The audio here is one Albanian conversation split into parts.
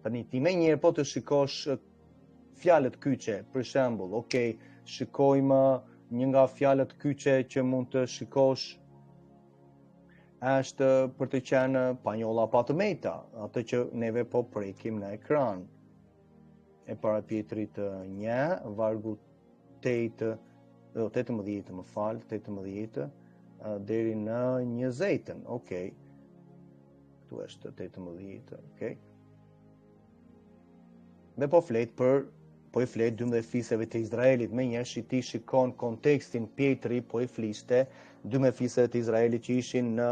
Tani ti më njëherë po të shikosh fjalët kyçe, për shembull, okay, shikojmë një nga fjalët kyçe që mund të shikosh është për të qenë panjolla pa të meta, atë që neve po prekim në ekran. E para Pjetrit 1, vargu 18, më fal, 18 deri në 20. Okej. Këtu është 18, okej. Dhe po i flet 12 fisëve të Izraelit. Me njëherë që ti shikon kontekstin, Pjetri po i fliste 12 fisëve të Izraelit që ishin në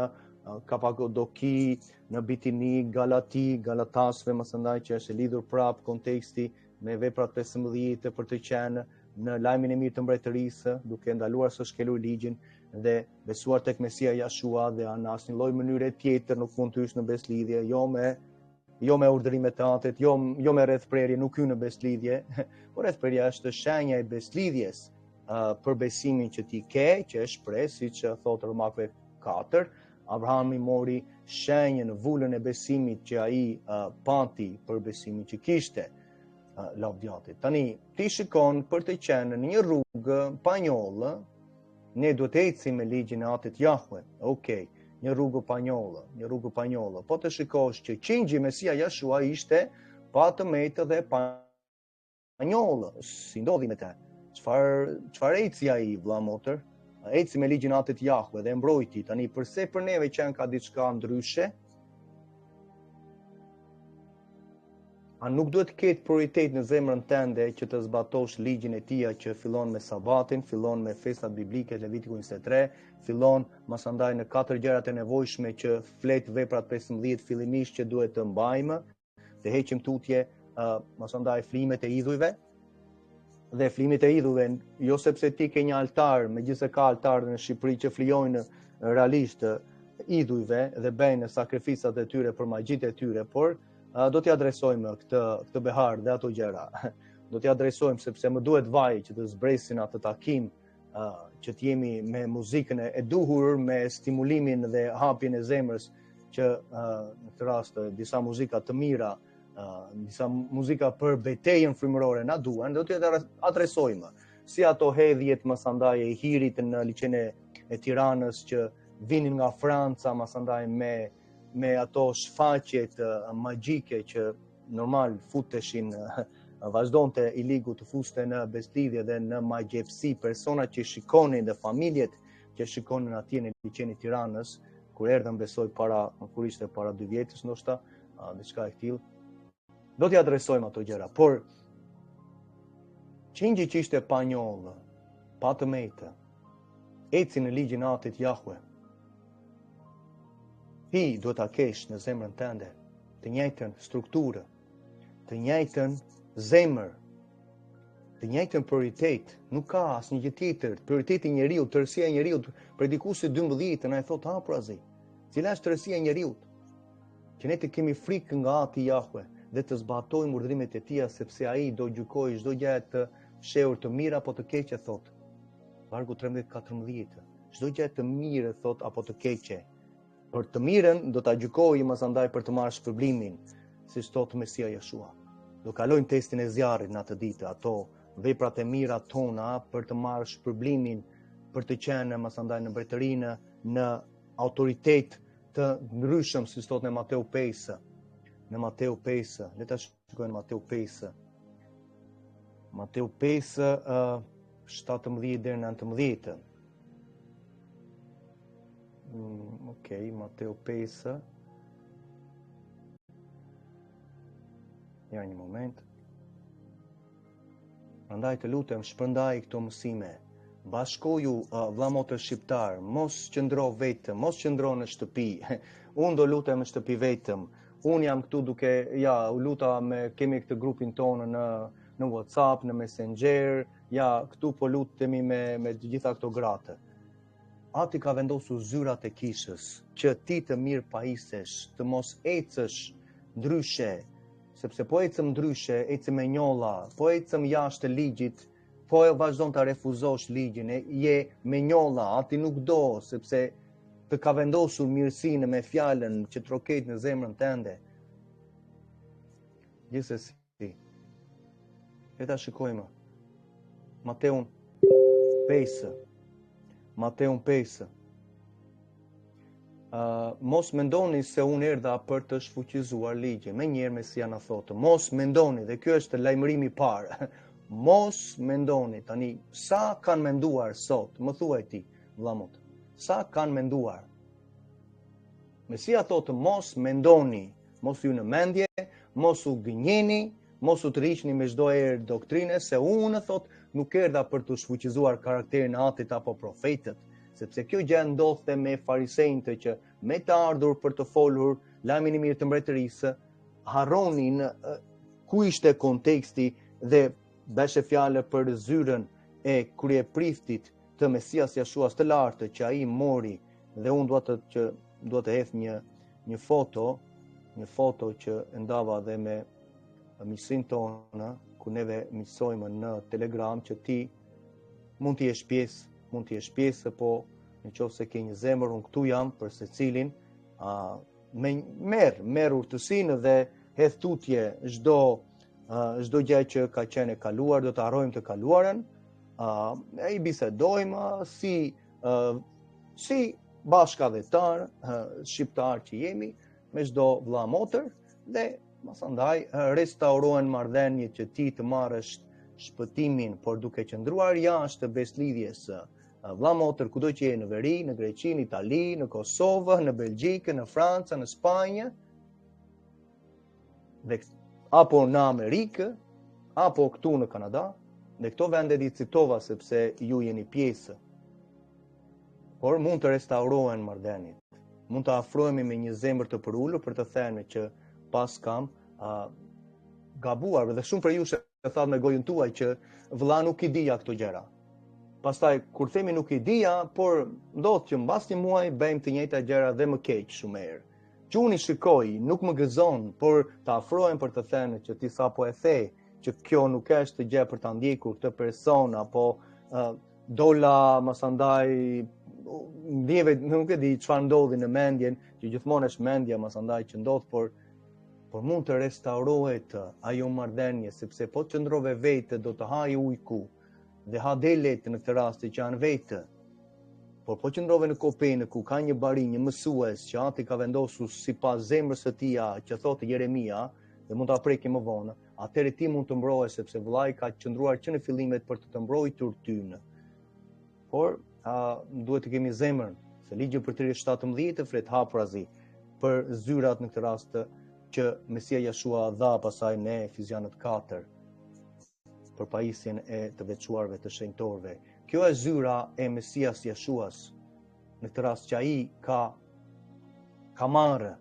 Kapadoki, në Bitini, Galati, Galatasve, më së ndaj që është lidhur prap konteksti me veprat 15 për të qenë në lajmin e mirë të mbretërisë, duke ndaluar së shkelur ligjin dhe besuar tek Mesia Jashua dhe në asnjë lloj mënyre tjetër nuk mund të hysh në beslidhje, jo me urdhërimet të Atit, jo me rrethprerje, nuk hyn në beslidhje, por rrethprerja është shenja e beslidhjes për besimin që ti ke, që është shpresë, siç thotë Romakëve 4. Abrahami mori shenjën, vullën e besimit që ai pati për besimin që kishte, lavdjatit. Tani, ti shikon për të qenë në një rrugë panjollë, ne duhet të ecim me ligjin e Atit Jahve. Okej, një rrugë panjollë. Po të shikosh që qingji Mesia Jashua ishte pa të metë dhe panjollë. Si ndodhi me te? Çfarë eci ai, vlla motër? Eci me ligjin e Atit Jahve dhe mbrojti. Tani përse për neve qenë ka diçka ndryshe? A nuk duhet të ketë prioritet në zemrën tënde që të zbatosh ligjin e Tij që fillon me sabatin, fillon me festat biblike, Levitiku 23, fillon masandaj në 4 gjërat e nevojshme që flet veprat 15 fillimisht që duhet të mbajmë, të heqim tutje masandaj flimet e idhujve. Dhe flimit e idhujve, jo sepse ti ke një altar, megjithëse ka altar në Shqipëri që flijojnë realisht idhujve dhe bëjnë sakrificat e tyre për magjitë e tyre, por do t'i adresojmë këtë behar dhe ato gjëra. Do t'i adresojmë sepse më duhet vaj që të zbresin atë takim, që t'jemi me muzikën e duhur, me stimulimin dhe hapjen e zemrës, që në këtë rast disa muzika të mira, disa muzika për betejën frymërore na duan, do t'i adresojmë. Si ato hedhjet masandaj e hirit në liçen e Tiranës që vinin nga Franca masandaj me ato shfaqjet magjike që normal futeshin, vazhdonte i ligu të fuste në beslidhje dhe në magjepsi persona që shikonin dhe familjet që shikonin atje në liçenin e Tiranës, kur erdhën besoj kur ishte para 2 vjetësh ndoshta, diçka e tillë. Do t'i adresojmë ato gjëra, por qingji që ishte panjollë, pa të metë, eci në ligjin e Atit Jahve. Ti duhet ta kesh në zemrën tënde të njëjtën strukturë, të njëjtën zemër, të njëjtën prioritet. Nuk ka asnjë gjë tjetër. Prioriteti i njeriu, tërësia e njeriu, predikuesi 12 na e thot hapurazi. Cila është tërësia e njeriu? Që ne të kemi frikë nga Ati Jahve dhe të zbatojmë urdhrimet e Tij, sepse ai do gjykojë çdo gjë të fshehur të mirë apo të keqe, thot. Vargu 13-14. Çdo gjë të mirë, thot, apo të keqe. Për të mirën do ta gjykojë masandaj për të marrë shpërblimin, siç thot Mesia Jashua. Do kalojmë testin e zjarrit në atë ditë, ato veprat e mira tona për të marrë shpërblimin, për të qenë masandaj në mbretërinë, në autoritet të ndryshëm, siç thot në Mateu 5. Në Mateu 5, le ta shikojmë Mateu 5. Mateu 5 17 deri në 19. Okej, Mateu 5. Ja një moment. Prandaj të lutem, shpërndaj këto mësime. Bashkoju vëllezër shqiptar, mos qëndro vetëm, mos qëndro në shtëpi. Unë do lutem në shtëpi vetëm. Unë jam këtu duke, u luta kemi këtë grupin tonë në WhatsApp, në Messenger, këtu po lutemi me të gjitha këto gratë. Ati ka vendosur zyrat e kishës, që ti të mirë pahisesh, të mos ecësh ndryshe, sepse po ecëm ndryshe, ecëm me njolla, po ecëm jashtë të ligjit, po vazhdon të refuzosh ligjin, je me njolla, Ati nuk do, sepse të ka vendosur mirësinë me fjalën që troket në zemrën tënde. Gjithsesi, le ta shikojmë. Mateun 5. Mateun 5. Mos mendoni se unë erdha për të shfuqizuar ligjin. Menjëherë Mesia na thotë, mos mendoni, dhe ky është lajmërimi i parë. Mos mendoni. Tani, sa kanë menduar sot? Më thuaj ti, vëllamot. Sa kanë menduar? Mesia thotë, mos mendoni, mos ju në mendje, mos u gënjeni, mos u të riqni me çdo erë doktrine, se unë, thotë, nuk erdha për të shfuqizuar karakterin e Atit apo profetët, sepse kjo gjë ndodhte me farisejtë që me të ardhur për të folur lajmin e mirë të mbretërisë, harronin ku ishte konteksti dhe beshe fjale për zyrën e kryepriftit të Mesias Jashuas të lartë që ai mori, dhe unë dua të hedh një foto që ndava dhe me miqsin tonë, ku neve miqsojmë në Telegram, që ti mund të jesh pjesë, po në qoftë se ke një zemër, unë këtu jam për secilin, merr urtësinë dhe hedh tutje çdo gjë që ka qenë e kaluar, do të harrojmë të kaluarën, e i bisedojmë si bashkëdhetar, shqiptar që jemi, me çdo vëlla motër, dhe masandaj restaurohen marrëdhëniet që ti të marrësh shpëtimin, por duke qëndruar jashtë beslidhjes. Vëlla motër, kudo që je në veri, në Greqi, në Itali, në Kosovë, në Belgjikë, në Francë, në Spanjë, apo në Amerikë, apo këtu në Kanada, dhe këto vende i citova sepse ju jeni pjesë. Por mund të restaurohen marrëdhëniet. Mund të afrohemi me një zemër të përulur për të thënë që pas kam gabuar, dhe shumë për ju që thatë me gojën tuaj që vëlla nuk i dija këto gjëra. Pastaj, kur themi nuk i dija, por ndodh që mbas një muaj bëjmë të njëjta gjëra dhe më keq shumë herë. Që unë i shikoj, nuk më gëzon, por të afrohem për të thënë që ti sapo e the, që kjo nuk është gjë për ta ndjekur këtë person, apo dola masandaj ndjeve, nuk e di çfarë ndodhi në mendjen, që gjithmonë është mendja masandaj që ndodh, por mund të restaurohet ajo marrëdhënie, sepse po të qëndrove vetë do të haj ujku dhe ha delet në këtë rast që janë vetë. Por po qëndrove në Kopenë ku ka një bari, një mësues që Ati ka vendosur sipas zemrës së tij, që thotë Jeremia, dhe mund ta prekim më vonë, atëherë ti mund të mbrohesh sepse vëllai ka qëndruar që në fillimet për të mbrojtur ty. Por duhet të kemi zemrën, se ligji për 17 flet hapurazi për zyrat në këtë rast që Mesia Jashua dha pasaj në Efesianët 4 për pajisjen e të veçuarve të shenjtorëve. Kjo është zyra e Mesias Jashuas, në këtë rast që ai ka marrë,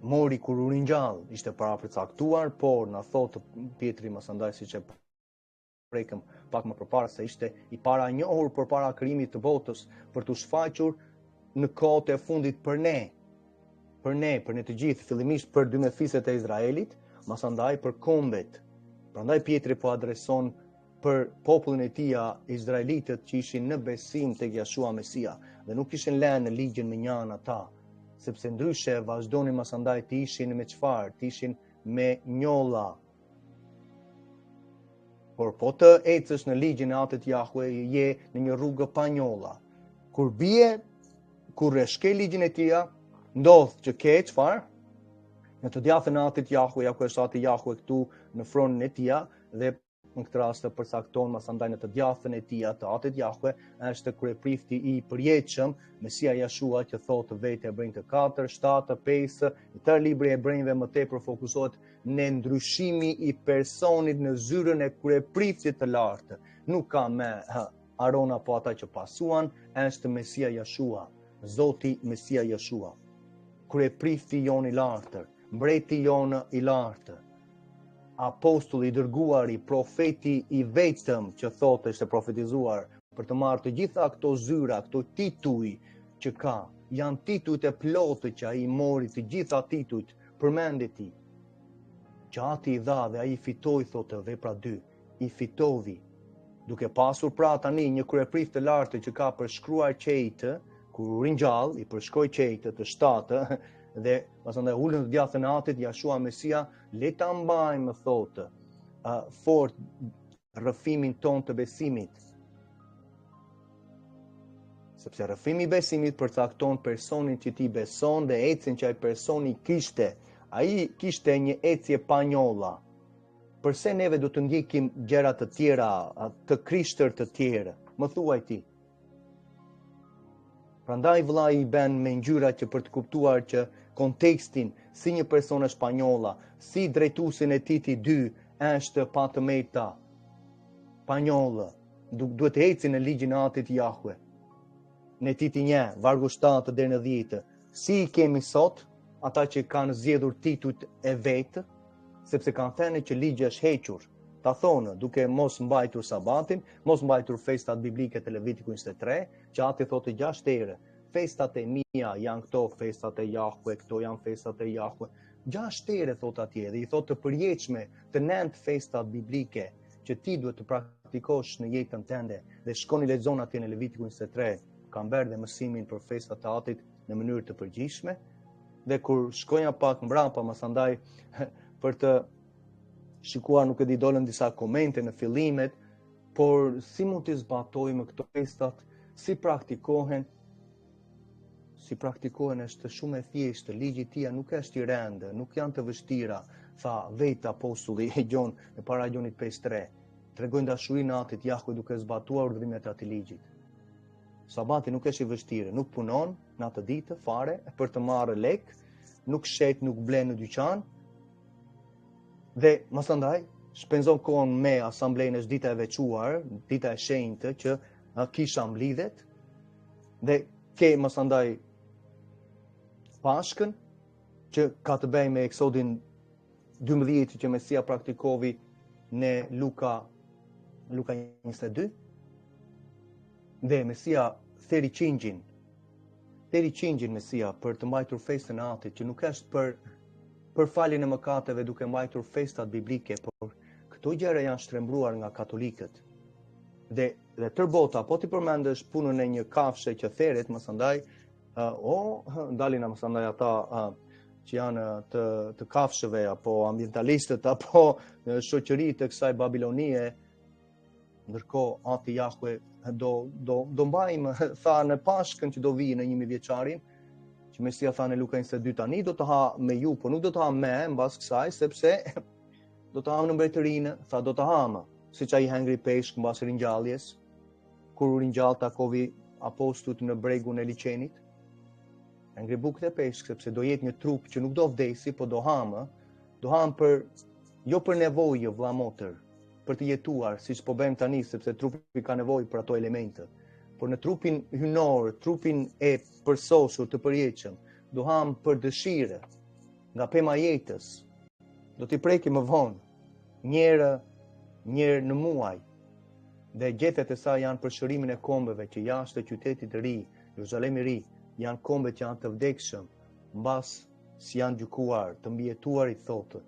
mori kur u ringjall, ishte parapërcaktuar, por na thotë Pietri masandaj siç e prekëm pak më përpara se ishte i para njohur përpara krijimit të botës për të shfaqur në kohët e fundit për ne të gjithë, fillimisht për 12 fiset e Izraelit, masandaj për kombet. Prandaj Pietri po adreson për popullin e tij izraelitët që ishin në besim tek Jashua Mesia dhe nuk kishin lënë në ligjin me njan ata, sepse ndryshe vazhdonin masandaj të ishin me çfarë, të ishin me njolla. Por po të ecësh në ligjin e Atit Jahwe, je në një rrugë pa njolla. Kur e shkel ligjin e tij, ndodh që ke çfarë? Në të djathën e Atit Jahwe, ja ku është Ati Jahwe këtu në fronin e tij, dhe në këtë rast të përcakton masandaj në të djathën e tij të Atit Jahwe është kryeprifti i përjetshëm, Mesia Jashua, që thotë vetë Hebrejnë 4, 7, 5, në tërë libri i Hebrejve më tepër fokusohet në ndryshimi i personit në zyrën e kryepriftit të lartë. Nuk ka me Aron apo ata që pasuan, është Mesia Jashua, Zoti Mesia Jashua, kryeprifti jon i lartë, mbreti jon i lartë, apostulli i dërguari, profeti i vetëm që thotë ishte profetizuar për të marrë të gjitha këto zyra, këto tituj që ka, janë titujt e plotë që ai mori, të gjitha titujt, përmendet ti, që Ati i dha dhe ai fitoi, thotë vepra 2, i fitovi, duke pasur pra tani një kryeprift të lartë që ka përshkruar qejtë, kur u ringjall, i përshkroi qejtë të 7, dhe pasandaj ulën të djathtë në atit, Jashua Mesia, le ta mbajmë thotë fort rrëfimin ton të besimit. Sepse rrëfimi i besimit përcakton personin që ti beson dhe ecjen që ai personi kishte. Ai kishte një ecje panjolla. Përse neve do të ndjekim gjëra të tjera, të krishtër të tjerë? Më thuaj ti. Prandaj vëllai i bën me ngjyra që për të kuptuar që kontekstin si një persone spanjolla, si drejtuesin e Titi 2 është pa të meta, panjollë, duhet të ecin në ligjin e atit Jahwe. Në Titi 1, vargu 7 deri në 10. Si i kemi sot ata që kanë zgjedhur titujt e vetë, sepse kanë thënë që ligji është hequr. Ta thonë, duke mos mbajtur sabatin, mos mbajtur festat biblike të Levitiku 23, që ati thotë 6 herë, festat e mia janë këto festat e Jahwe, këto janë festat e Jahwe. 6 herë thotë atje dhe i thotë të përjetshme të 9 festat biblike që ti duhet të praktikosh në jetën tënde dhe shkoni lexon atje në Levitiku 23, kanë bërë dhe mësimin për festat e atit në mënyrë të përgjithshme. Dhe kur shkoja pak mbrapa, masandaj për të shikuar, nuk e di, dolën disa komente në fillimet, por si mund të zbatojmë këto festat, si praktikohen është shumë e thjeshtë, ligji i tij nuk është i rëndë, nuk janë të vështira, tha vetë apostulli Gjon në para Gjonit 5:3. Tregojnë dashurinë e atit Jahwe duke zbatuar urdhrimet e atij ligjit. Sabati nuk është i vështirë, nuk punon në atë ditë fare për të marrë lek, nuk shet, nuk blen në dyqan. Dhe masandaj shpenzon kohën me asamblejën, është dita e veçuar, dita e shenjtë që kisha mblidhet, dhe ke masandaj Pashkën që ka të bëjë me Eksodin 12 që Mesia praktikovi në Luka 22, dhe Mesia theri qingjin Mesia për të mbajtur festën e atit, që nuk është për faljen e mëkateve duke mbajtur festat biblike, por këto gjëra janë shtrembruar nga katolikët. Dhe tërbota, po ti përmendesh punën e një kafshe që theret, mësandaj, dalin mësandaj ata që janë të kafshëve, apo ambientalistët, apo shoqëritë të kësaj Babilonie, ndërkohë ati Jahwe do mbajmë, tha në Pashkën që do vijë në 1000 vjeçarin, që Mesia tha në Luka 22, tani do të ha me ju, por nuk do të ha me mbas kësaj, sepse do të ha në mbretërinë, tha do të ha, siç ai hengri peshk mbas ringjalljes, kur u ringjall takovi apostujt në bregun e liçenit. Hengri bukë dhe peshk, sepse do jetë një trup që nuk do vdesi, po do ha jo për nevojë vëlla motër, për të jetuar, siç po bëjmë tani, sepse trupi ka nevojë për ato elemente. Por në trupin hynor, trupin e përsosur të përjetshëm, do ham për dëshirë, nga pema jetës. Do t'i preki më vonë, njërë në muaj, dhe gjethet e saj janë për shërimin e kombeve që jashtë të qytetit të ri, Jeruzalemi i ri, janë kombe që janë të vdekshëm, mbas si janë gjykuar, të mbijetuar i thotë,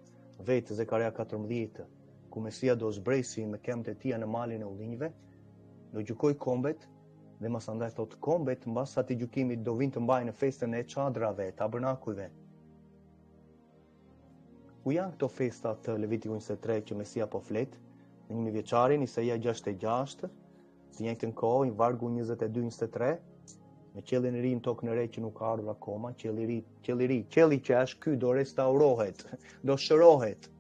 vetë Zekaria 14, ku Mesia do zbresi me këmbët e tij në malin e ullinjve, do gjykoj kombet, dhe masandaj thot kombet mbas atij gjykimit do vinë të mbajnë festën e çadrave, tabernakujve. Ku janë këto festa të Levitiku 23 që Mesia po flet? Në 1000 vjeçarin, Isaia 66, të njëjtën kohë, vargu 22-23, me qiellin e ri në tokën e re që nuk ka ardhur akoma, qielli i ri, qielli që është ky do restaurohet, do shërohet.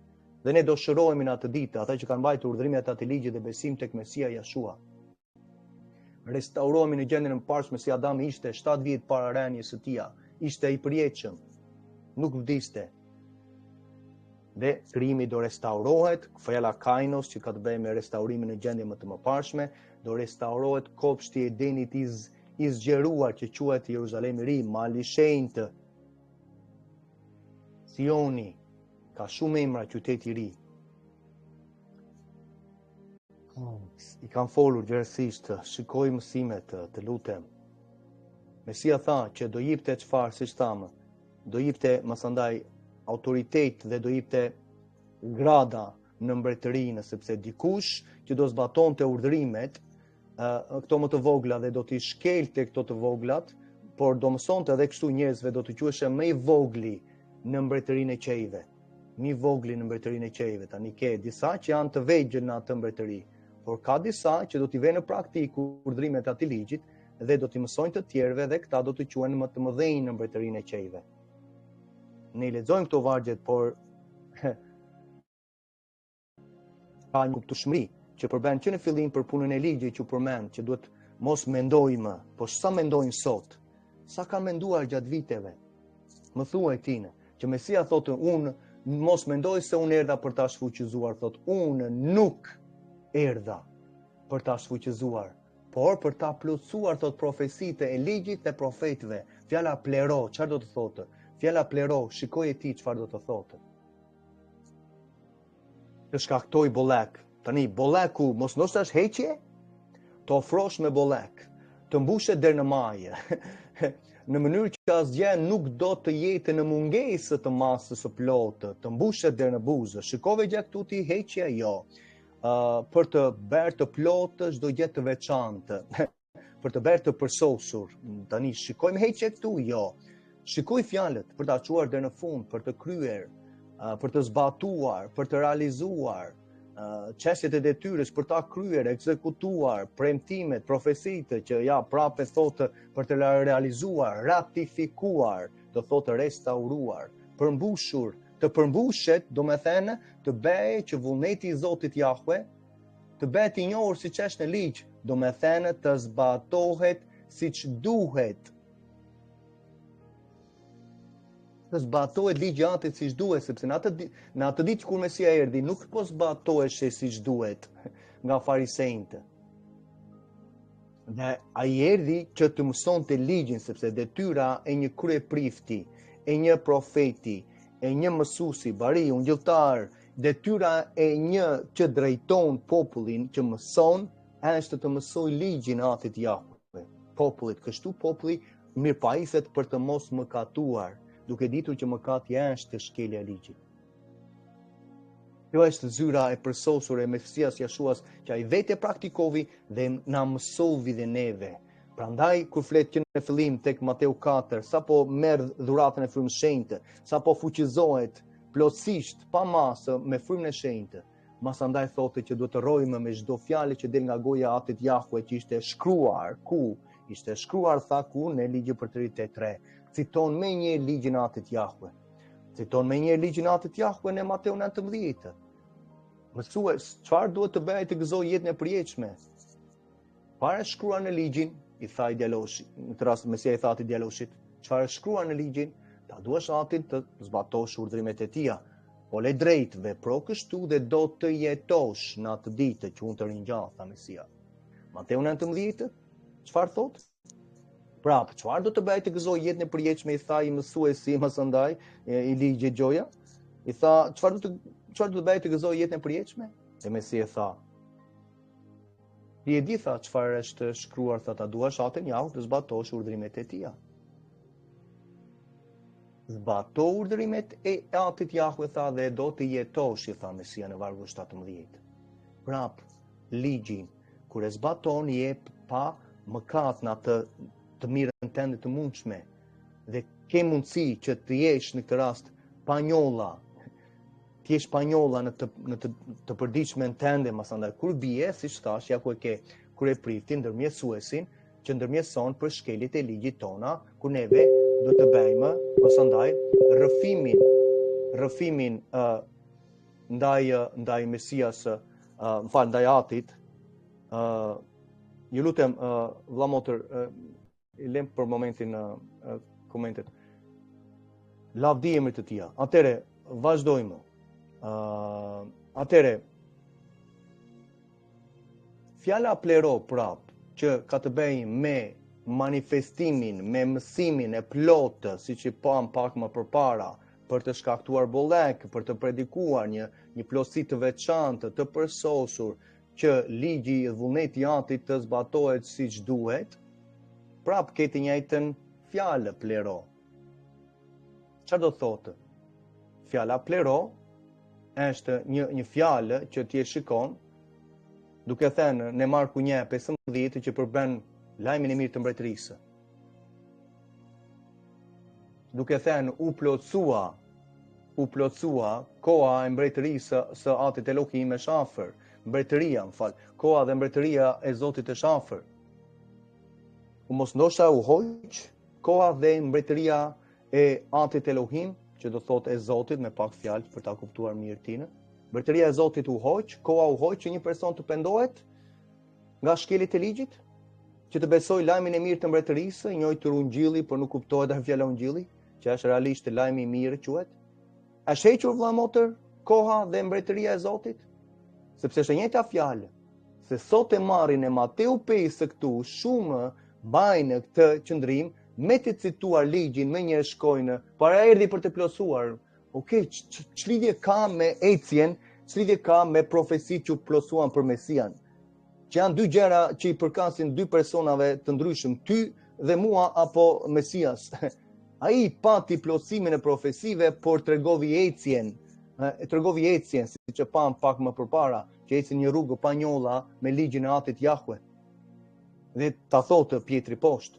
Dhe ne do shërohemi në atë ditë, ata që kanë mbajtur urdhrimet e atij ligji dhe besim tek Mesia Jashua. Restaurohemi në gjendjen e parshme si Adami ishte 7 vjet para rënies së tij, ishte i përjetshëm, nuk vdiste. Dhe krijimi do restaurohet, fjala kainos që ka të bëjë me restaurimin në gjendje më të mëparshme, do restaurohet kopshti i Edenit i zgjeruar që quhet Jeruzalemi i ri, mali i shenjtë. Sioni ka shumë emra, qyteti i ri. I kanë folur gjerësisht, shikoj mësimet, të lutem. Mesia tha që do jepte çfarë, siç thamë, do jepte masandaj autoritet dhe do jepte grada në mbretërinë, sepse dikush që do zbatonte urdhrimet, këto më të vogla dhe do t'i shkelte këto të voglat, por do mësonte edhe kështu njerëzve do të quheshe më i vogli në mbretërinë e qejve. Më i vogli në mbretërinë e qejve. Tani ke disa që janë të vegjël në atë mbretëri, por ka disa që do t'i vënë në praktikë urdhrimet e atij ligjit dhe do t'i mësojnë të tjerëve dhe këta do të quhen më të mëdhenj në mbretërinë e qejve. Ne I lexojmë këto vargjet, por ka një kuptueshmëri që përben që në fillim për punën e ligjit që u përmend, që duhet mos mendojmë, po sa mendojnë sot, sa kanë menduar gjatë viteve. Më thuaj Tine, që Mesia thotë unë mos mendoj se unë erdha për ta shfuqizuar, thotë unë nuk erdha për ta shfuqizuar, por për ta plotësuar, thotë profecitë e ligjit dhe profetëve. Fjala plero, çfarë do të thotë? Fjala plero, shikoj e ti çfarë do të thotë. Të shkaktoj bollek. Tani bolleku mos ndoshta është heqje? Të ofrosh me bollek, të mbushet deri në maje, në mënyrë që asgjë nuk do të jetë në mungesë të masës së plotë, të mbushet deri në buzë. Shikove gjatë këtu ti heqja? Jo. Për të bërë të plotë çdo gjë të veçantë, për të bërë të përsosur. Tani shikojmë heqje këtu? Jo. Shikoj fjalët për ta çuar deri në fund, për të kryer, për të zbatuar, për të realizuar çështjet e detyrës, për ta kryer, ekzekutuar, premtimet, profecitë që ja prapë thotë për të realizuar, ratifikuar, do thotë restauruar, përmbushur, të përmbushet, do me thënë, të bëjë që vullneti I Zotit Jahwe të bëhet I njohur siç është në ligj, do me thënë të zbatohet siç duhet. Të zbatohet ligji I Atit siç duhet, sepse në atë ditë kur Mesia erdhi, nuk po zbatoheshe siç duhet nga farisejtë. Dhe ai erdhi që të mësonte ligjin, sepse detyra e një kryeprifti, e një profeti, e një mësuesi, bari, ungjilltar, detyra e një që drejton popullin, që mëson, është të mësoj ligjin e Atit Jahve. Popullit, kështu populli mirëpaiset për të mos mëkatuar, duke ditur që mëkati është shkelja e ligjit. Kjo është zyra e përsosur e Mesias Jashuas që ai vetë praktikovi dhe na mësovi dhe neve. Prandaj kur flet që në fillim tek Mateu 4, sapo merr dhuratën e frymës shenjtë, sapo fuqizohet plotësisht pa masë me frymën e shenjtë, masandaj thotë që duhet të rrojmë me çdo fjalë që del nga goja e Atit Jahve që ishte shkruar ku? Ishte shkruar tha ku në ligjin për 33. Citon me një ligjin e Atit Jahve. Citon me një ligjin e Atit Jahve në Mateu 19. Mësues, çfarë duhet të bëj të gëzoj jetën e përjetshme? Çfarë është shkruar në ligjin? I tha I djaloshit. Në këtë rast Mesia I tha atij djaloshit, çfarë është shkruar në ligjin? Ta duash Atin të zbatosh urdhrimet e Tija. Po le drejt vepro kështu dhe do të jetosh në atë ditë që unë të ringjall, tha Mesia. Mateu 19, çfarë thotë? Prapë, çfarë do të bëj të gëzoj jetën e përjetshme, I tha I mësuesi masandaj I ligjit Gjoja? I tha, çfarë do të bëj të gëzoj jetën e përjetshme? E Mesia tha, ti e di tha çfarë është shkruar, tha ta duash Atin Jahve të zbatosh urdhrimet e Tija. Zbato urdhrimet e Atit Jahve, tha, dhe do të jetosh, I tha Mesia në vargu 17. Prapë, ligjin, kur e zbaton, jep pa mëkat në atë të mirën tënde të mundshme dhe ke mundësi që të jesh në këtë rast panjolla, të jesh panjolla në të përditshmën tënde, masandaj kur bie, siç thash, ja ku e ke kryepriftin, ndërmjetësuesin që ndërmjetëson për shkeljet e ligjit tona, ku neve do të bëjmë masandaj rrëfimin ndaj Mesias, ndaj Atit. Ju lutem vëlla motër, I lem për momentin komentet. Lavdi emrit të Tija. Atëre, vazhdojmë. Atëre, fjala plero prap, që ka të bëjë me manifestimin, me mësimin e plotë, siç I pam pak më përpara, për të shkaktuar bollek, për të predikuar një plotësi të veçantë, të përsosur, që ligji I vullneti I Atit të zbatohet siç duhet, prap ke të njëjtën fjalë plero. Çfarë do thotë? Fjala plero është një fjalë që ti e shikon, duke thënë në Marku 1:15 që përben lajmin e mirë të mbretërisë. duke thënë u plotësua koha e mbretërisë së Atit Elohim është afër. Mbretëria, koha dhe mbretëria e Zotit është afër. U mos ndoshta u hoq koha dhe mbretëria e Atit Elohim, që do thotë e Zotit me pak fjalë për ta kuptuar mirë tinë. Mbretëria e Zotit u hoq, koha u hoq që një person të pendohet nga shkelit e ligjit, që të besoj lajmin e mirë të mbretërisë, njëjtur ungjilli, por nuk kuptohet as fjala ungjilli, që është realisht lajmi i mirë quhet. Është hequr vëlla motër koha dhe mbretëria e Zotit, sepse është e njëjta fjalë. Se sot e marrin e Mateu 5 këtu, shumë bajnë këtë qëndrim, me të cituar ligjin, me një shkojnë, para erdhi për të plotësuar. Okej, ç'lidhje ka me ecjen, ç'lidhje ka me profecitë që plotësuan për Mesian? Që janë dy gjëra që i përkasin dy personave të ndryshëm, ty dhe mua apo Mesias. Ai pati plotësimin e profesive, por tregovi ecjen, siç e pam pak më përpara, që ecën një rrugë pa njolla me ligjin e Atit Jahwe. Dhe ta thotë Pietri poshtë.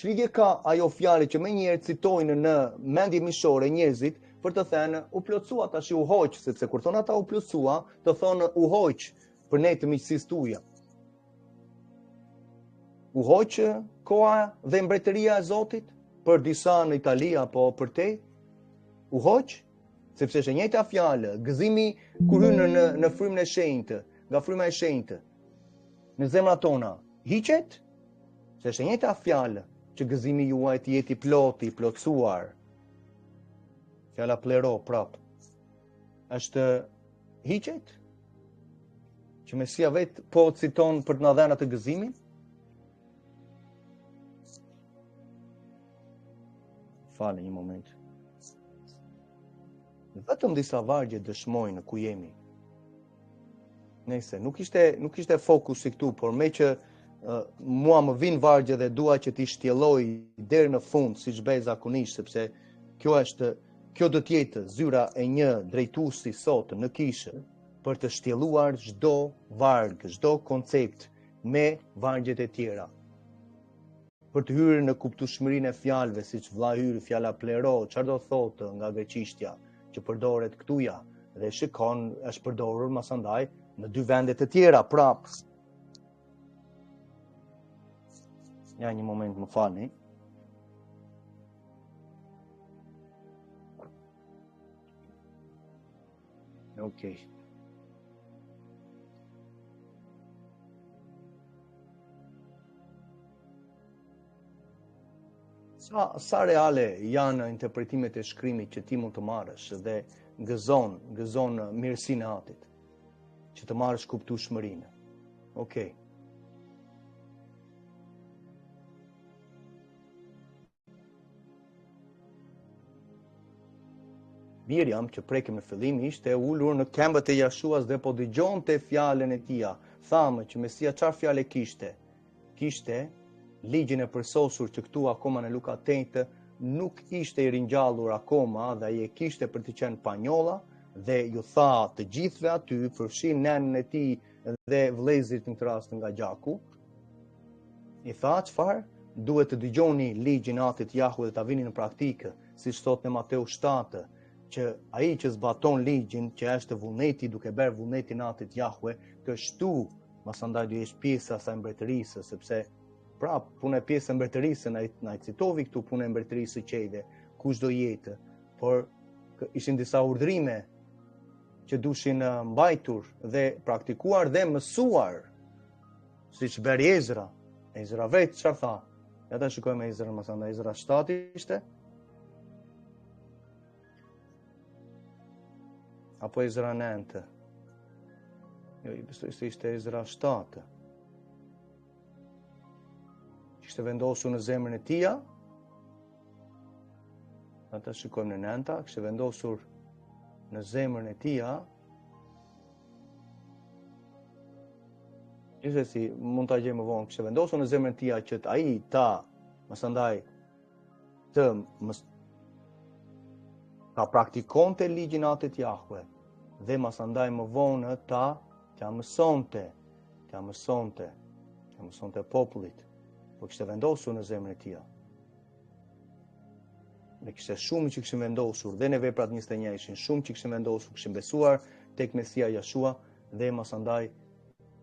Ç'lidhje ka ajo fjalë që më njëherë citojnë në mendje mishore njerëzit për të thënë u plotësua tash u hoq, sepse kur thon ata u plotësua, të thonë u hoq për ne të miqësisë tuaja. U hoq koha dhe mbretëria e Zotit për disa në Itali apo për te? U hoq, sepse është e njëjta fjalë, gëzimi kur hyn në frymën e shenjtë, nga fryma e shenjtë. Në zemrat tona hiqet, se është e njëjta fjalë që gëzimi juaj të jetë i plotë, i plotësuar. Fjala plero prap. Është hiqet? Që Mesia vetë po citon për të na dhënë atë gëzimin? Falë një moment. Vetëm disa vargje dëshmojnë ku jemi. Nëse nuk ishte fokusi këtu, por me që mua më vinë vargje dhe dua që t'i shtjelloj deri në fund, siç bëj zakonisht, sepse kjo do të jetë zyra e një drejtuesi sot në kishë për të shtjelluar çdo varg, çdo koncept me vargjet e tjera. Për të hyrë në kuptueshmërinë e fjalëve, siç vlla hyri fjala plero, çfarë do thotë nga greqishtja që përdoret këtuja dhe shikon është përdorur masandaj në dy vende të tjera prap. Ja një moment, më falni. Okej. Sa reale janë interpretimet e shkrimit që ti mund të marrësh dhe gëzon mirësinë e Atit, që të marrësh kuptueshmërinë. Okej. Miriam, që prekim në fillim, ishte ulur në këmbët e Jashuas dhe po dëgjonte fjalën e tij. Thamë që Mesia çfarë fjale kishte? Kishte ligjin e përsosur që këtu akoma në Luka 8 nuk ishte i ringjallur akoma dhe ai e kishte për të qenë panjolla dhe ju tha të gjithëve aty, përfshin nënën e tij dhe vëllezërit në këtë rast nga gjaku. I tha çfarë? Duhet të dëgjoni ligjin e Atit Jahwe dhe ta vini në praktikë, siç thot në Mateu 7, që ai që zbaton ligjin, që është vullneti duke bërë vullnetin e Atit Jahwe, kështu masandaj do jesh pjesë e asaj mbretërisë, sepse prap puna e pjesë e mbretërisë na citovi këtu puna e mbretërisë së qejve, kush do jetë, por ishin disa urdhrime që dushin mbajtur dhe praktikuar dhe mësuar, siç bëri Ezra. Ezra vetë çfarë tha? Ja ta shikojmë Ezra, masandaj Ezra 7 ishte. Apo Ezra 9. Jo, i besoj se ishte Ezra 7. Ishte vendosur në zemrën e tij. Ata shikojmë në 9, kishte vendosur në zemrën e tij. Gjithsesi, mund ta gjejmë më vonë, kishte vendosur në zemrën e tij që ai ta masandaj të ta praktikonte ligjin e Atit Jahwe dhe masandaj më vonë ta mësonte popullit, por kishte vendosur në zemrën e tij. ne kishte shumë që kishin vendosur dhe në veprat 21 ishin shumë që kishin vendosur, kishin besuar tek Mesia Jashua dhe masandaj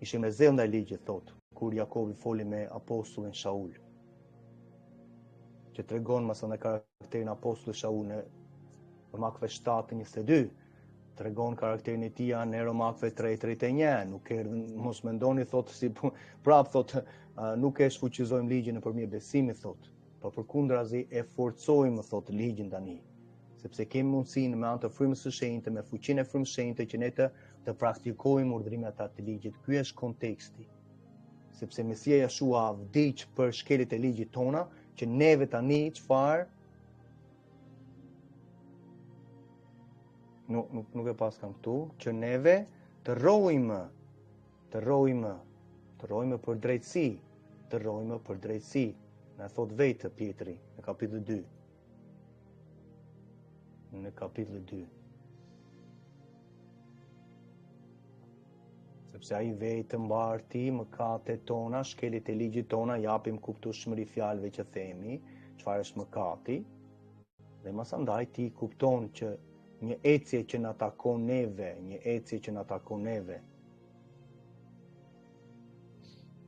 ishim me zell ndaj ligjit thot, kur Jakovi foli me apostullin Shaul. Që tregon masandaj karakterin apostullit Shaul në Romakëve 7:22. Tregon karakterin e tij në Romakëve 3:31. Nuk mos mendoni thot si prap thot nuk e shfuqizojmë ligjin nëpërmjet besimit thot. Po përkundrazi e forcojmë thot ligjin tani. Sepse kemi mundësinë me anë të frymës së shenjtë, me fuqinë e frymës së shenjtë që ne të praktikojmë urdhrimet e ligjit. Ky është konteksti. Sepse Mesia Jashua vdiq për shkeljet e ligjit tona, që neve tani çfarë nuk e pas kam këtu, që neve të rrojmë për drejtësi, në thot vetë Pietri, në kapitull 2. Në kapitull 2. Sepse ai vetë mbarti mëkatet tona, shkeljet e ligjit tona, japim kuptueshmëri fjalëve që themi, çfarë është mëkati, dhe masandaj ti kupton që një ecje që na takon neve,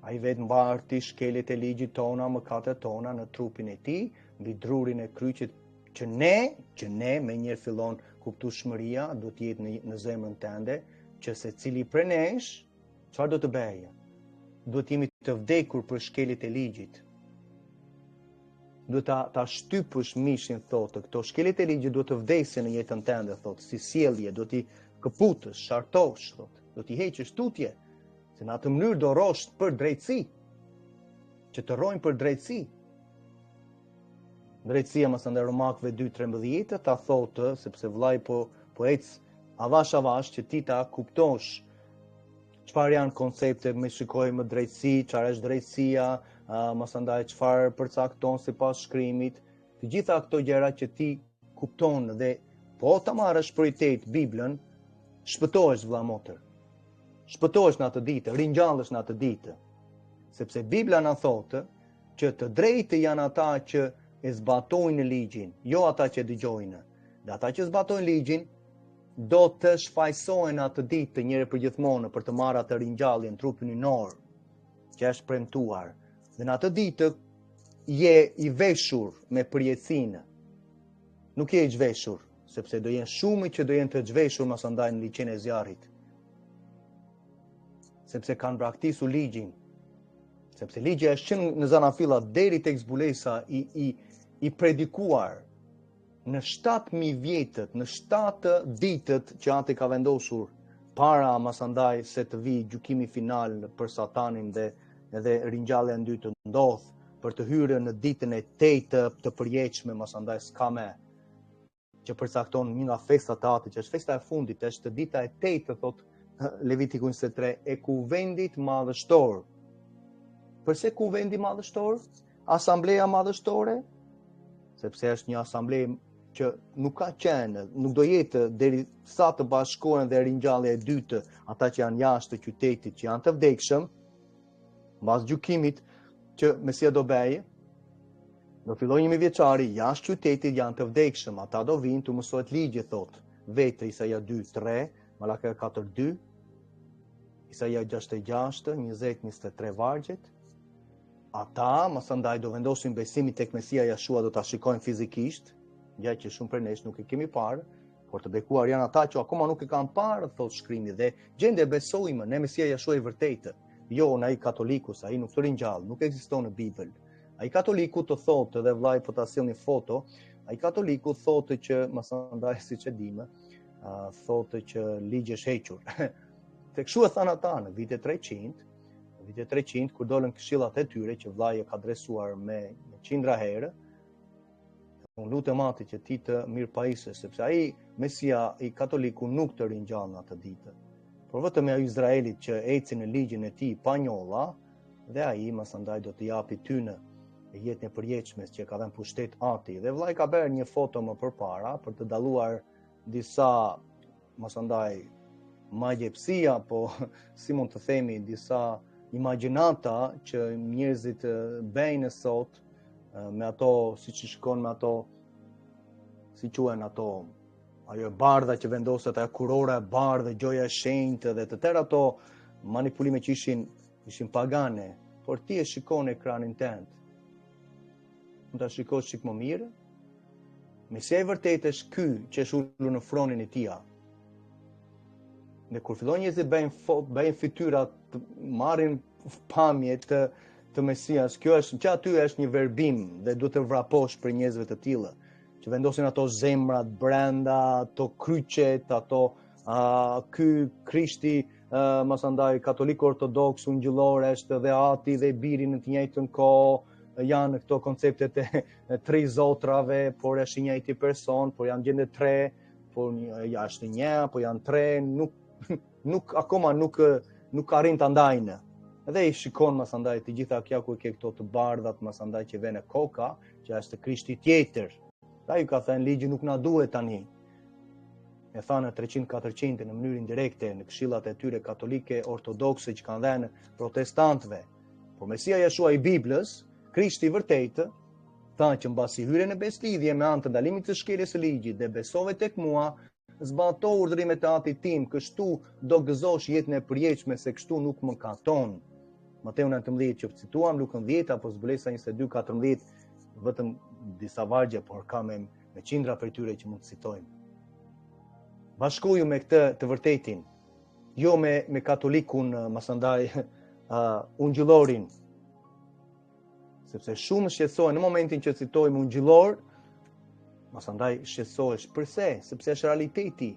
ai vetë mbarti shkeljet e ligjit tona, mëkatet tona në trupin e tij, mbi drurin e kryqit, që ne me njëherë fillon kuptueshmëria, do të jetë në zemrën tënde, që secili prej nesh, çfarë do të bëjë? Do të jemi të vdekur për shkeljet e ligjit. Do ta shtypësh mishin thotë, këto shkeljet e ligjit do të vdesin në jetën tënde thotë, si sjellje, do t'i këputësh, shartosh thotë, do t'i heqësh tutje, se në atë mënyrë do rrosh për drejtësi, që të rrojnë për drejtësi. Drejtësia masandaj Romakëve 2:13 ta thotë, sepse vllai po ec avash që ti ta kuptosh çfarë janë konceptet, me shikoj më drejtësi, çfarë është drejtësia, masandaj çfarë përcakton sipas shkrimit, të gjitha këto gjëra që ti kupton dhe po ta marrësh prioritet Biblën, shpëtohesh vëlla motër. Shpëtohesh në atë ditë, ringjallesh në atë ditë. Sepse Bibla na thotë që të drejtë janë ata që e zbatojnë ligjin, jo ata që dëgjojnë. Dhe ata që zbatojnë ligjin do të shfaqsohen atë ditë të njëherë përgjithmonë për të marrë atë ringjallje në trupin hyjnor që është premtuar. Dhe në atë ditë je i veshur me përjetësinë. Nuk je i zhveshur, sepse do jenë shumë që do jenë të zhveshur masandaj në liçen e zjarrit. Sepse kanë braktisur ligjin. Sepse ligji është qenë në zanafilla deri tek zbulesa i predikuar në 7.000 vjetët, në 7 ditët që ati ka vendosur para masandaj se të vi gjykimi final për Satanin dhe ringjallja e dytë të ndodh për të hyrë në ditën e 8 të përjetshme masandaj skame që përcakton një nga festat e Atit, që është festa e fundit, është dita e 8 thot Levitiku 23 e kuvendit madhështor. Përse kuvendi madhështor? Asambleja madhështore? Sepse është një asambleje që nuk ka qenë, nuk do jetë deri sa të bashkohen dhe ringjallja e dytë, ata që janë jashtë të qytetit, që janë të vdekshëm, mbas gjykimit që Mesia do bëjë, do fillojë 1 vjeçari jashtë qytetit, janë të vdekshëm, ata do vinë të mësohet ligji thotë, vetë Isaia 2:3, Malaki 4:2, Isaia 6:6, 20-23 vargjet. Ata masandaj do vendosin besimin tek Mesia Jashua, do ta shikojnë fizikisht, gjë që shumë prej nesh nuk e kemi parë, por të bekuar janë ata që akoma nuk e kanë parë, thotë shkrimi, dhe gjende besojmë në Mesia Jashua i vërtetë. Jo në ai katolikus, ai nuk të ringjall, nuk ekziston në Bibël. Ai katoliku të thotë, dhe vllai po ta sjell një foto, ai katoliku thotë që masandaj siç e dimë, thotë që ligji është hequr. Tek kështu e thanë ata në vitet 300, kur dolën këshillat e tyre që vllai e ka adresuar me qindra herë, unë lutem Atit që ti të mirëpajisësh, sepse ai Mesia i katoliku nuk të ringjall në atë ditë, por vetëm ai Izraelit që eci në ligjin e tij pa njolla, dhe ai masandaj do të japi tyne jetën e përjetshme që ka dhënë pushtet Ati. Dhe vllai ka bërë një foto më përpara për të dalluar disa masandaj magjepsia, po si mund të themi disa imagjinata që njerëzit bëjnë sot me ato, siç shikon me ato si quhen ato, ajo e bardha që vendoset, ajo kurora e bardhë, gjoja e shenjtë dhe të tërë ato manipulime që ishin pagane, por ti e shikon ekranin tënd. Mund ta shikosh çik më mirë. Mesia e vërtetë është ky që është ulur në fronin e tij. Dhe kur fillon njerëzit bëjnë fytyra, marrin pamje të Mesias, kjo është që aty është një verbim dhe duhet të vraposh për njerëzve të tillë, që vendosin ato zemrat brenda, ato kryqet, ato ky Krishti mos andaj katolik ortodoks ungjillor është dhe ati dhe biri në të njëjtën kohë, janë këto konceptet e tre zotrave, por është i njëjti person, por janë gjende tre, por është një, por janë tre, akoma nuk arrin të ndajnë. Edhe i shikon mas andaj të gjitha kja ku ke këto të bardhat, mas andaj që vene koka, që është Krishti tjetër. Ta ju ka thënë ligji nuk na duhet tani. E thanë 300-400 në mënyrë indirekte në këshillat e tyre katolike, ortodokse që kanë dhënë protestantëve. Por Mesia Jeshua i Biblës, Krishti i vërtetë, tha që mbasi hyre në beslidhje me anë të ndalimit të shkeljes së ligjit dhe besove tek mua, zbato urdhrimet e Atit tim, kështu do gëzosh jetën e përjetshme se kështu nuk mëkaton. Mateu 19 që cituam, Lukën 10 apo Zbulesa 22:14, vetëm disa vargje, por ka me qindra për tyre që mund të citojmë. Bashkoju me këtë të vërtetin, jo me katolikun, masandaj ungjillorin, sepse shumë shqetësohen në momentin që citojmë ungjillor, masandaj shqetësohesh. Përse? Sepse është realiteti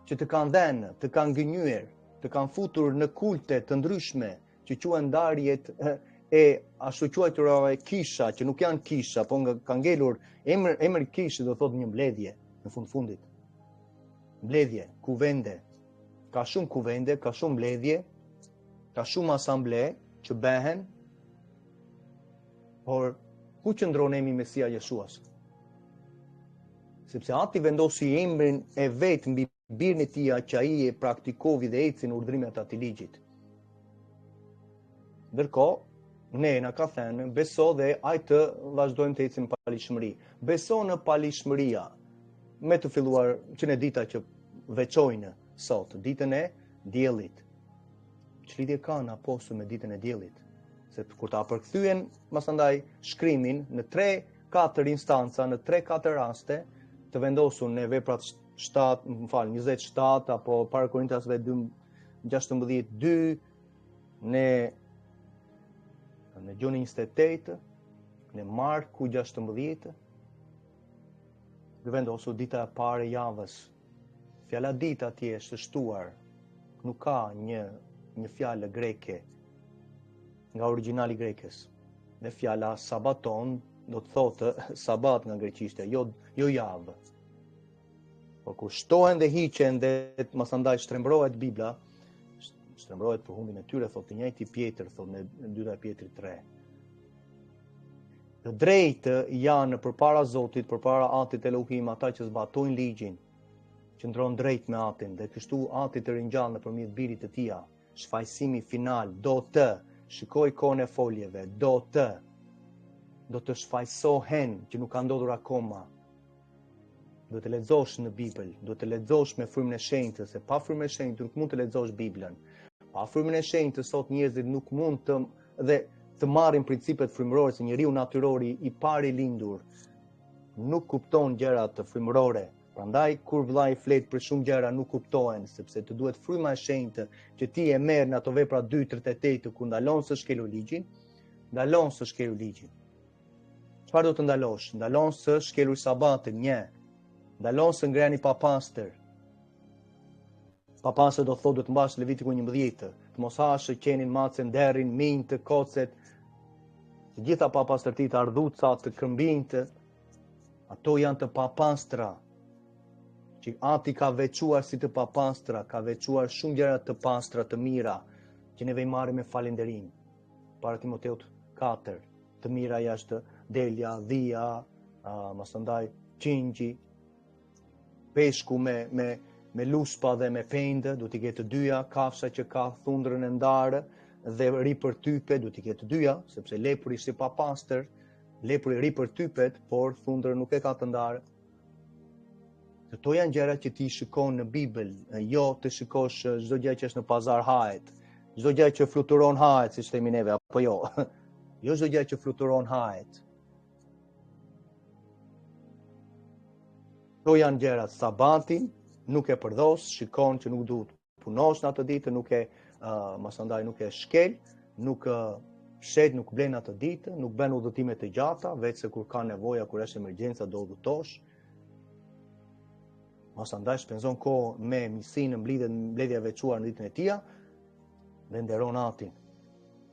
që të kanë dhënë, të kanë gënjyer, të kanë futur në kulte të ndryshme që quhen ndarjet e ashtu quajturave kisha, që nuk janë kisha, po nga ka ngelur emri kishë do thotë një mbledhje në fundit. Mbledhje, kuvende. Ka shumë kuvende, ka shumë mbledhje, ka shumë asamble që behen, por ku qëndron emri Mesia Jeshuas? Sepse ati vendosi emrin e vetë mbi birin e tij që ai e praktikovi dhe eci në urdhrimet e atij ligjit. Ndërkohë, ne na ka thënë, beso dhe ajtë vazhdojmë të ecim në palishmëri. Beso në palishmëria, me të filluar që në dita që veçojnë sot, ditën e diellit. Ç'lidhje ka në apostujt me ditën e diellit? Se kur ta përkthyen masandaj shkrimin në 3-4 instanca, në 3-4 raste, të vendosur në veprat 27 apo para Korintasve 2:16, në Gjonin 28, në Marku 16, dhe vendosur dita e parë e javës. Fjala dita atje është shtuar, nuk ka një fjalë greke nga origjinali grekes. Dhe fjala sabaton do të thotë sabat nga greqishtja, jo javë. Por kur shtohen dhe hiqen dhe masandaj shtrembrohet Bibla, shtrembrohet për humbin e tyre, thotë i njëjti Pjetër, thotë në 2 Pjetrit 3. Të drejtë janë përpara Zotit, përpara Atit Elohim, ata që zbatojnë ligjin, që ndron drejt me Atin, dhe kështu Ati të ringjall nëpërmjet birit të tij. Shfaqësimi final do të shikoj kohën e foljeve, do të shfaqësohen që nuk ka ndodhur akoma. Do të lexosh në Bibël, do të lexosh me frymën e shenjtë, se pa frymën e shenjtë nuk mund të lexosh Biblën. Pa frymën e shenjtë sot njerëzit nuk mund të marrin principet frymërore, se njeriu natyrori i pari lindur nuk kupton gjërat frymërore. Prandaj kur vllai flet për shumë gjëra nuk kuptohen, sepse të duhet fryma e shenjtë që ti e merr në ato vepra 2:38 ku ndalon së shkelur ligjin, ndalon së shkelur ligjin. Çfarë do të ndalosh? Ndalon së shkelur sabatin, ndalon së ngreni papastër. Papastër do thotë do të mbash Levitiku 11, të mos hash qenin, macën, derrin, minjtë, kocet, të gjitha papastërtitë, ardhucat, të këmbinjtë, ato janë të papastra. Që Ati ka veçuar si të papastra, ka veçuar shumë gjëra të pastra, të mira, që neve i marrim me falënderim. Para Timoteut 4, të mira jashtë delja, dhia, masandaj qingji, peshku me luspa dhe me pendë, du t'i ketë të dyja, kafsha që ka thundrën e ndarë dhe ri për type, du t'i ketë të dyja, sepse lepuri si papastër, lepuri ri për typet, por thundrën nuk e ka të ndarë. Këto janë gjëra që ti shikon në Bibël, jo të shikosh çdo gjë që është në pazar hahet. Çdo gjë që fluturon hahet, siç themi neve, apo jo. Jo çdo gjë që fluturon hahet. Këto janë gjërat. Sabatin nuk e përdos, shikon që nuk duhet punosh në atë ditë, nuk e masandaj nuk e shkel, nuk shet, nuk blen atë ditë, nuk bën udhëtime të gjata, veç se kur ka nevoja, kur është emergjenca do udhëtosh. Masandaj shpenzon kohë me misin në mbledhja veçuar në ditën e tija dhe nderon atin.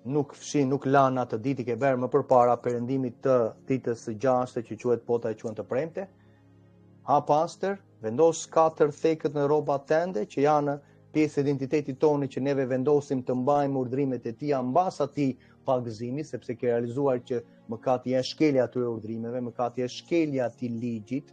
Nuk fshin, nuk lan atë ditë ke bërë më përpara perëndimit të ditës së 6 që quhet pota e quhen të premte. Ha pastër, vendos 4 thekët në rrobat tende që janë pjesë e identitetit tonë që neve vendosim të mbajmë urdhrimet e tija mbas atij pagëzimi, sepse ke realizuar që mëkati është shkelja atyre urdhrimeve, mëkati është shkelja atij ligjit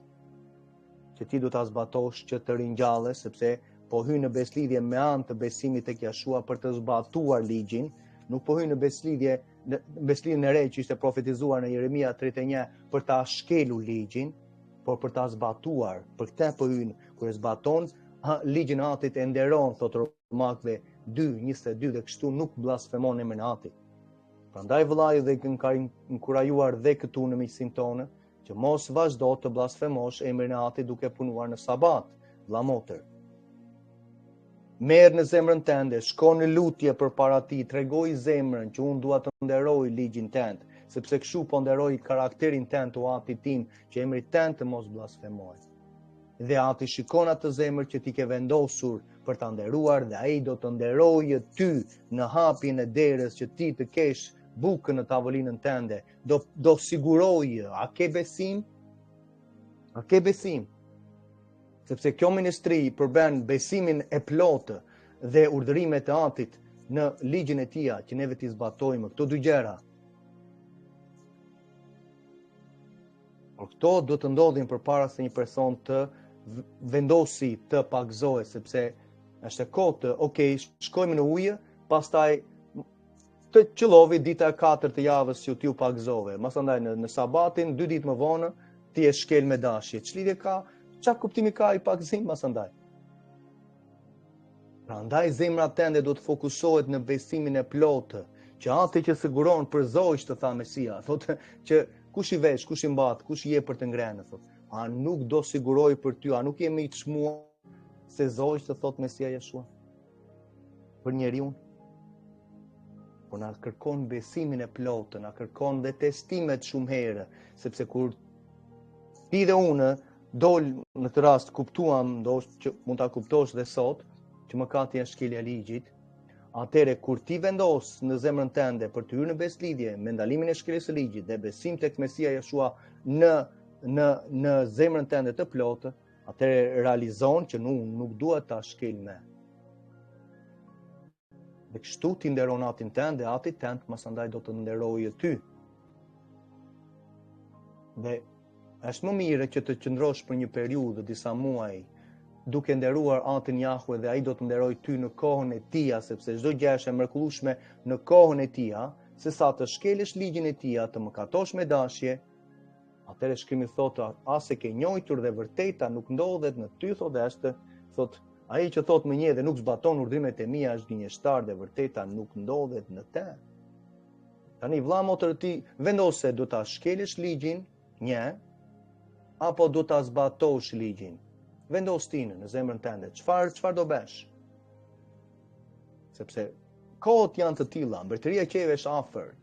që ti do ta zbatosh që të ringjallesh, sepse po hyn në beslidhje me anë të besimit tek Jashua për të zbatuar ligjin, nuk po hyn në beslidhjen e re që ishte profetizuar në Jeremia 31 për ta shkelur ligjin, por për ta zbatuar. Për këtë po hyn, kur e zbaton ligjin e Atit e nderon, thot Romakëve 2:22, dhe kështu nuk blasfemon emrin e Atit. Prandaj vëllai dhe ka inkurajuar dhe këtu në miqësinë tonë që mos vazhdo të blasfemosh emrin e Atit duke punuar në sabat, vëlla motër. Merë në zemrën tënde, shko në lutje përpara ti, tregoj zemrën që unë dua të nderoj ligjin tënd, sepse kështu po nderoj karakterin tënd o Ati tim, që emri tënd të mos blasfemoj. Dhe Ati shikon atë zemër që ti ke vendosur për ta nderuar dhe ai do të nderojë ty në hapjen e derës që ti të kesh bukën në tavolinën tënde. Do sigurojë, a ke besim? A ke besim? Sepse kjo ministri përben besimin e plotë dhe urdhërimet e Atit në ligjin e tija që neve t'i zbatojmë këto dy gjëra. Por këto do të ndodhin përpara se një person të vendosi të pagëzohet, sepse është e kohë të, shkojmë në ujë, pastaj të qëllovi dita e 4 të javës që t'ju pagëzove. Masandaj në sabatin, 2 ditë më vonë, ti e shkel me dashje. Ç'lidhje ka? Çfarë kuptimi ka i pagëzim masandaj? Prandaj zemra tënde do të fokusohet në besimin e plotë, që Ati që siguron për zogj të tha Mesia, thotë që kush i vesh, kush i mbat, kush i jep për të ngrënë, thotë. A nuk do siguroj për ty, a nuk jemi i çmuar se zogj të thot Mesia Jeshua për njeriu? Po na kërkon besimin e plotë, na kërkon dhe testimet shumë herë, sepse kur ti dhe unë dol në të rast kuptuam, që mund ta kuptosh dhe sot, që mëkati është shkelja e ligjit, atëre kur ti vendos në zemrën tënde për të hyrë në beslidhje me ndalimin e shkeljes së ligjit dhe besim tek Mesia Jeshua në zemrën tënde të plotë, atëre realizon që nuk duhet ta shkel me. Dhe kështu ti nderon Atin tënd dhe Ati tënd masandaj do të nderojë ty. Dhe është më mirë që të qëndrosh për një periudhë, disa muaj, duke nderuar Atin Jahwe dhe ai do të nderojë ty në kohën e tija, sepse çdo gjë është e mrekullueshme në kohën e tija, sesa të shkelësh ligjin e tija, të mëkatosh me dashje. Atëherë Shkrimi thotë, as e ke njohur dhe vërteta nuk ndodhet në ty, thotë ai që thotë më një dhe nuk zbaton urdhrimet e mia është gënjeshtar dhe vërteta nuk ndodhet në të. Tani vëlla motër, ti vendose do ta shkelësh ligjin, apo do ta zbatosh ligjin. Vendos ti në zemrën tënde, çfarë do bësh? Sepse kohët janë të tilla, mbretëria e qeve është afër.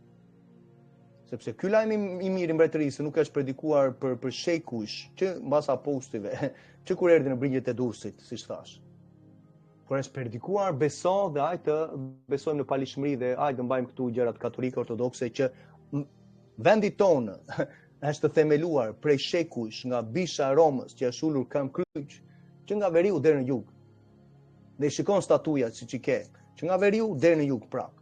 Sepse ky lajm i mirë i mbretërisë nuk është predikuar për shekuj, që mbas apostujve, që kur erdhi në brigjet e Durrësit, siç thash. Por është predikuar beso dhe hajtë besojmë në palishmëri dhe hajtë mbajmë këtu gjërat katolike ortodokse që vendi tonë është themeluar prej shekujsh nga bisha e Romës që është ulur kam kryq, që nga veriu deri në jug. Dhe shikon statujat siç i ke, që nga veriu deri në jug prap.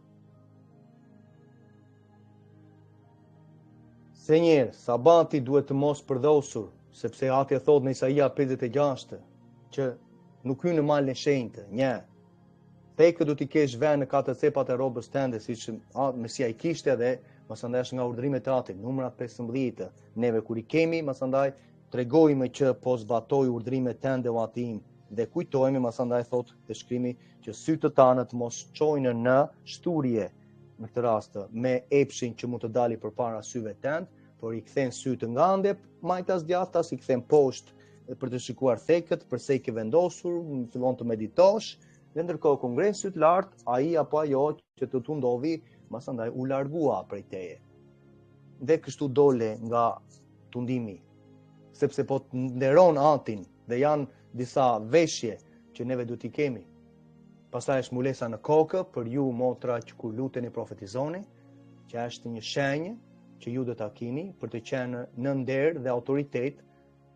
Se njerë, sabati duhet të mos përdosur, sepse Ati e thot në Isaia 56 që nuk hyn në malin e shenjtë, Thekë do t'i kesh vend në 4 cepat e rrobës tënde, siç Mesia i kishte dhe masandaj është nga urdhrimet e Atit, numrat 15. Neve kur i kemi, masandaj tregojmë që po zbatoj urdhrimet tënde o atim, dhe kujtojmë, masandaj thot të shkrimi, që sytë të tanët mos çojnë në shturje, në këtë rast me epshin që mund të dali përpara syve tënd, por i kthen sytë nga ande majtas djathtas, i kthen poshtë për të shikuar thekët, përse i ke vendosur, fillon të meditosh, dhe ndërkohë kur ngren sytë lart, ai apo ajo që të tu ndodhi, masandaj u largua prej teje. Dhe kështu dole nga tundimi, sepse po të nderon atin dhe janë disa veshje që neve du t'i kemi. Pastaj është mulesa në kokë për ju motra që kur luteni profetizoni, që është një shenjë që ju do ta keni për të qenë në nder dhe autoritet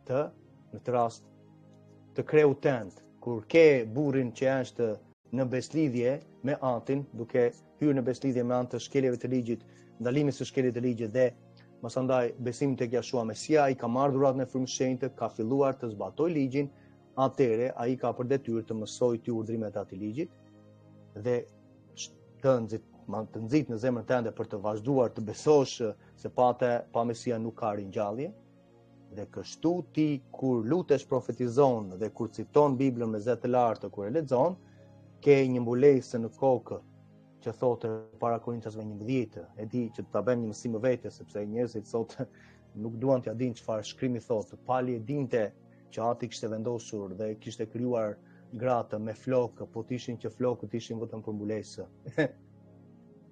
të, në të rast, të kreut tënd. Kur ke burrin që është në beslidhje me atin, duke hyrë në beslidhje me anë të shkeljeve të ligjit, ndalimit së shkeljeve të ligjit dhe masandaj besim tek Jashua Mesia, i ka marrë dhuratën e Frymës Shenjtë, ka filluar të zbatoj ligjin, atëre ai ka për detyrë të mësojë ty urdhrimet e atij ligjit dhe të nxit në zemrën tënde për të vazhduar të besosh se pa Mesia nuk ka ringjallje. Dhe kështu ti kur lutesh profetizon dhe kur citon Biblën me zë të lartë kur e lexon, ke një mbulesë në kokë që thotë para Korintasve 11, e di që ta bëjmë një mësim vetë sepse njerëzit sot nuk duan t'ia dinë çfarë shkrimi thotë. Pali e dinte që ati kishte vendosur dhe kishte krijuar gratë me flokë, po t'ishin që flokët ishin vetëm për mbulesë.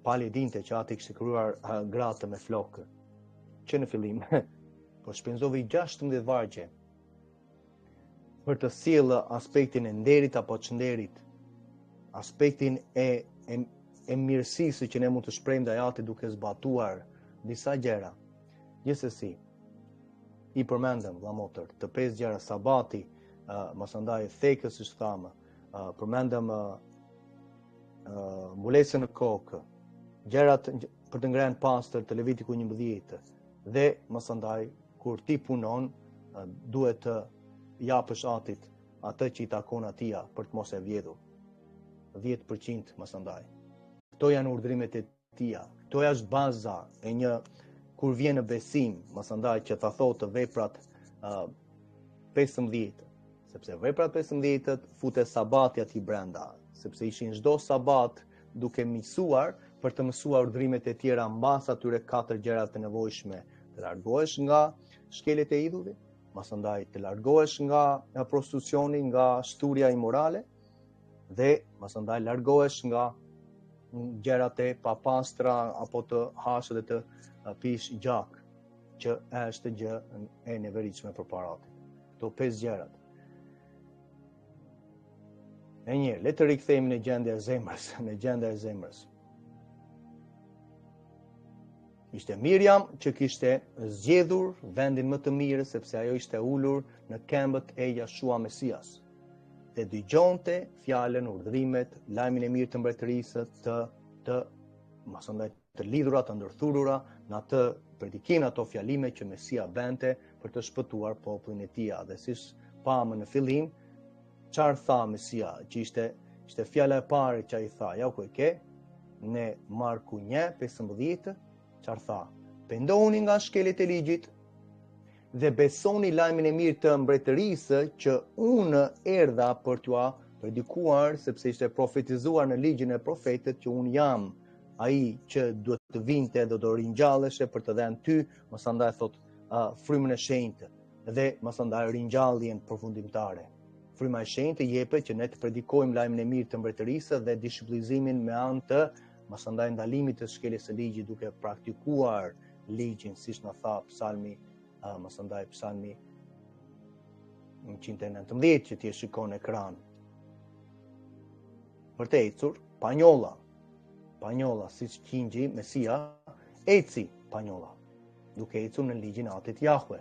Pali e dinte që ati kishte krijuar gratë me flokë. Që në fillim po shpenzovi 16 vargje për të sjellë aspektin e nderit apo çnderit, aspektin e mirësisë që ne mund të shprehim ndaj Atit duke zbatuar disa gjëra. Gjithsesi, i përmendëm vëlla motër, të 5 gjëra sabati, mos andaj thekës siç thamë, përmendëm mbulesën në kokë, gjërat për të ngrënë pastër të Levitiku 11 dhe mos andaj kur ti punon duhet të japësh Atit atë që i takon atij për të mos e vjedhur. 10% mos andaj. Këto janë urdhrimet e tij. Këto është baza e një kur vjen në besim, mos andaj që ta thotë veprat 15, sepse veprat 15 futet sabati aty brenda, sepse ishin çdo sabat duke mësuar për të mësuar urdhrimet e tjera mbas atyre 4 gjërave të nevojshme. Të largohesh nga shkeljet e idhullit, mos andaj të largohesh nga prostitucioni, nga shturja imorale dhe mos andaj largohesh nga gjërat e papastra apo të hash dhe të pish gjak, që është gjë e neveritshme përpara Atit. Këto 5 gjërat. E një, le të rikthehemi në gjendja e zemrës, në gjendja e zemrës. Ishte Miriam që kishte zgjedhur vendin më të mirë sepse ajo ishte ulur në këmbët e Jashua Mesias dhe dëgjonte fjalën, urdhrimet, lajmin e mirë të mbretërisë të lidhura, të ndërthurura në atë predikim, ato fjalime që Mesia bente për të shpëtuar popullin e tij. Dhe siç pamë në fillim, çfarë tha Mesia, që ishte fjala e parë që ai tha, ja ku e ke, në Marku 1:15, çfarë tha? Pendohuni nga shkeljet e ligjit dhe besoni lajmin e mirë të mbretërisë që unë erdha për t'ua predikuar, sepse ishte profetizuar në ligjin e profetit që unë jam ai që duhet të vinte dhe do ringjalleshe për të dhënë ty, mos andaj thot frymën e shenjtë dhe mos andaj ringjalljen përfundimtare. Fryma e shenjtë jepet që ne të predikojmë lajmin e mirë të mbretërisë dhe dishiplizimin me anë të mos andaj ndalimit të shkeljes së ligjit duke praktikuar ligjin siç na tha Psalmi, mos andaj Psalmi 119 që ti e shikon në ekran. Për të ecur panjolla siç qingji Mesia eci panjolla, duke ecur në ligjin e Atit Jahve.